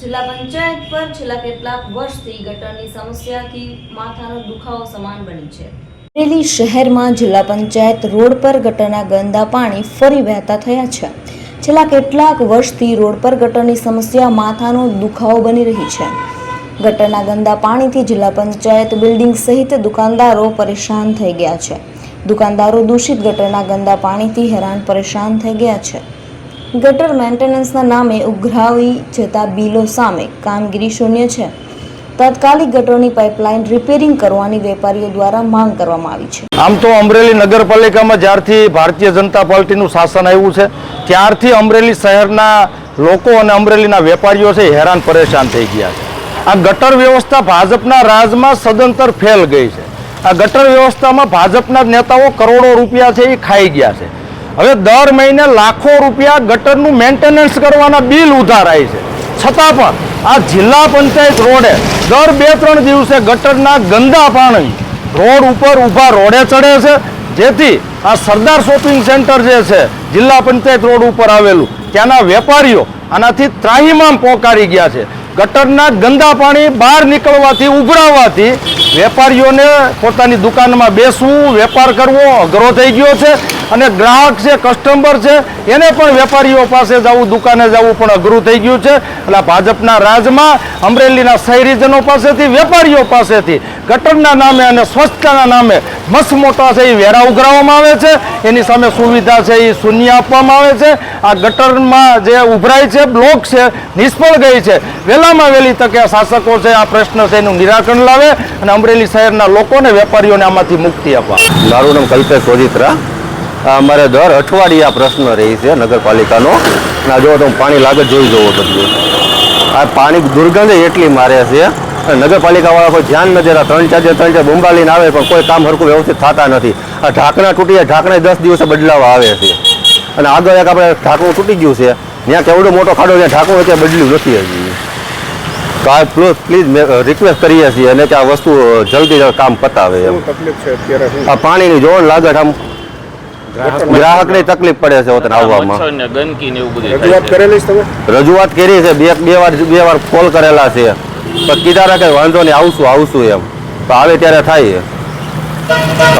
જિલ્લા પંચાયત પર છેલ્લા કેટલાક વર્ષથી ગટરની સમસ્યાથી માથાનો દુખાવો સમાન બની છે। અમરેલી શહેરમાં જિલ્લા પંચાયત રોડ પર ગટરના ગંદા પાણી ફરી વહેતા થયા છે। છેલ્લા કેટલાક વર્ષથી રોડ પર ગટરની સમસ્યા માથાનો દુખાવો બની રહી છે। ગટરના ગંદા પાણીથી જિલ્લા પંચાયત બિલ્ડિંગ સહિત દુકાનદારો પરેશાન થઈ ગયા છે। દુકાનદારો દૂષિત ગટરના ગંદા પાણીથી હેરાન પરેશાન થઈ ગયા છે। ગટર મેન્ટેનન્સના નામે ઉઘરાવી જતા બિલો સામે કામગીરી શૂન્ય છે। તાત્કાલિક ગટરની પાઇપલાઇન રિપેરિંગ કરવાની વેપારીઓ દ્વારા માંગ કરવામાં આવી છે। આમ તો અમરેલી નગરપાલિકામાં જ્યારથી ભારતીય જનતા પાર્ટીનું શાસન આવ્યું છે ત્યારથી અમરેલી શહેરના લોકો અને અમરેલીના વેપારીઓ છે હેરાન પરેશાન થઈ ગયા છે। આ ગટર વ્યવસ્થા ભાજપના રાજમાં સદંતર ફેલ ગઈ છે। આ ગટર વ્યવસ્થામાં ભાજપના નેતાઓ કરોડો રૂપિયા છે એ ખાઈ ગયા છે। હવે દર મહિને લાખો રૂપિયા ગટરનું મેન્ટેનન્સ કરવાના બિલ ઉધારાય છે, છતાં પણ આ જિલ્લા પંચાયત રોડે દર 2-3 દિવસે ગટરના ગંદા પાણી રોડ ઉપર ઊભા રોડે ચડે છે, જેથી આ સરદાર શોપિંગ સેન્ટર જે છે જિલ્લા પંચાયત રોડ ઉપર આવેલું ત્યાંના વેપારીઓ આનાથી ત્રાહિમામ પોકારી ગયા છે। ગટરના ગંદા પાણી બહાર નીકળવાથી ઉભરાવાથી વેપારીઓને પોતાની દુકાનમાં બેસવું, વેપાર કરવો અઘરો થઈ ગયો છે અને ગ્રાહક છે, કસ્ટમર છે, એને પણ વેપારીઓ પાસે જવું, દુકાને જવું પણ અઘરું થઈ ગયું છે। એટલે ભાજપના રાજમાં અમરેલીના શહેરીજનો પાસેથી, વેપારીઓ પાસેથી ગટરના નામે અને સ્વચ્છતાના નામે મસ્ત મોટા છે એ વેરા ઉઘરાવવામાં આવે છે, એની સામે સુવિધા છે એ શૂન્ય આપવામાં આવે છે। આ ગટરમાં જે ઉભરાય છે, બ્લોક છે, નિષ્ફળ ગઈ છે। વહેલામાં વહેલી તકે આ શાસકો છે આ પ્રશ્ન છે એનું નિરાકરણ લાવે અને અમરેલી શહેરના લોકોને, વેપારીઓને આમાંથી મુક્તિ આપવા। મારું નામ કલ્પેશ સોજિત્રા। અમારે દર અઠવાડિયે આ પ્રશ્ન રહી છે નગરપાલિકાનો। ના જો તો પાણી લાગે જોઈ જવો બધું આ પાણી દુર્ગંધ એટલી મારે છે, નગરપાલિકાવાળા કોઈ ધ્યાન નથી દેતા। 3-4 બોમ્બાલીને આવે પણ કોઈ કામ હરખું વ્યવસ્થિત થતા નથી। આ ઢાંકણા તૂટી જાય, ઢાંકણા 10 દિવસે બદલાવા આવે છે અને આગળ એક આપણે ઢાંકણું તૂટી ગયું છે, ત્યાં કેવડો મોટો ખાડો છે, ઢાંકણું અત્યારે બદલ્યું નથી હજી। તો આ પ્લીઝ રિક્વેસ્ટ કરીએ છીએ અને કે આ વસ્તુ જલ્દી કામ પતાવે એમ। આ પાણીની જોડ લાગે આમ ગ્રાહકને તકલીફ પડે છે હોતને આવવામાં। રજૂઆત કરી છે, બે વાર કોલ કરેલા છે, પણ કીધા કે વાંધો નહીં આવશું એમ, તો આવે ત્યારે થાય।